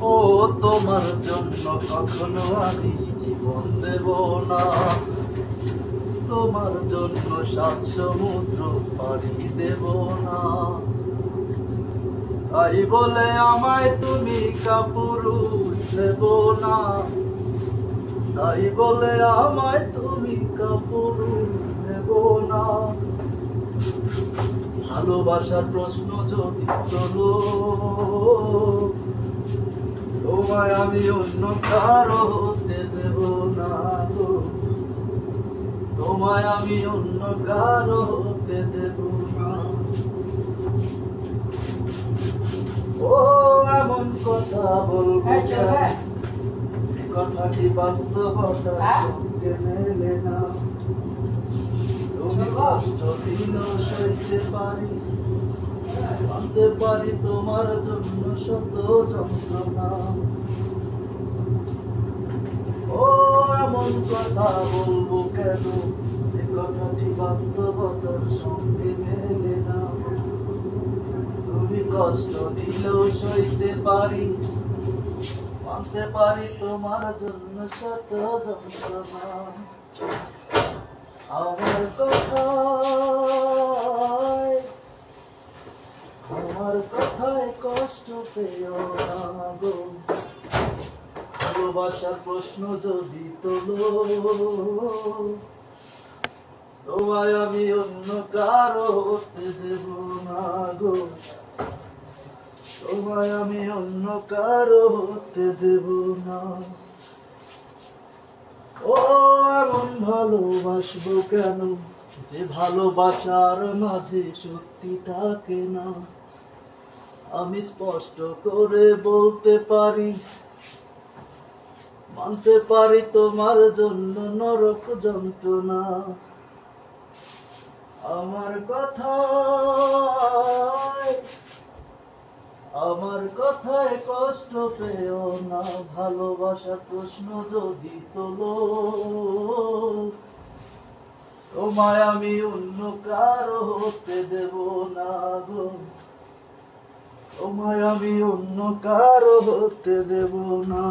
ও তোমার জন্য কখনো আমি জীবন দেব না, তোমার জন্য 7 সমুদ্র পাড়ি দেব না। তাই বলে আমায় তুমি কাপুরুষ দেব না, তাই বলে আমায় তুমি কাপুরুষ দেব না। ভালোবাসার প্রশ্ন যদি তোলো, তোমায় আমি অন্য কারো হতে দেব না গো, তোমায় আমি অন্য কারো হতে দেব না। ও এমন কথা বলবো কেন, কথাটি বাস্তবতার সঙ্গে মেলে না। তুমি কষ্ট দিলেও সইতে পারি, মানতে পারি তোমার জন্য শত যন্ত্রণা। ও এমন কথা বলবো কেন, যে কথাটি বাস্তবতার সঙ্গে মেলে না। তুমি কষ্ট দিলেও সইতে পারি, মানতে পারি তোমার জন্য শত যন্ত্রণা। আমার কথায় কষ্ট পেও না গো। ভালোবাসার প্রশ্ন যদি তোলো, তোমায় আমি অন্য কারো হতে দেব না গো, তোমায় আমি অন্য কারো হতে দেব না। ও এমন ভালোবাসবো কেন, যে ভালোবাসার মাঝে সত্যি থাকে না। আমি স্পষ্ট করে বলতে পারি, মানতে পারি তোমার জন্য নরক যন্ত্রণা। আমার কথায় কষ্ট পেও না। ভালোবাসার প্রশ্ন যদি তোলো, তোমায় আমি অন্য কারো হতে দেব না গো, তোমায় আমি অন্য কারো হতে দেব না।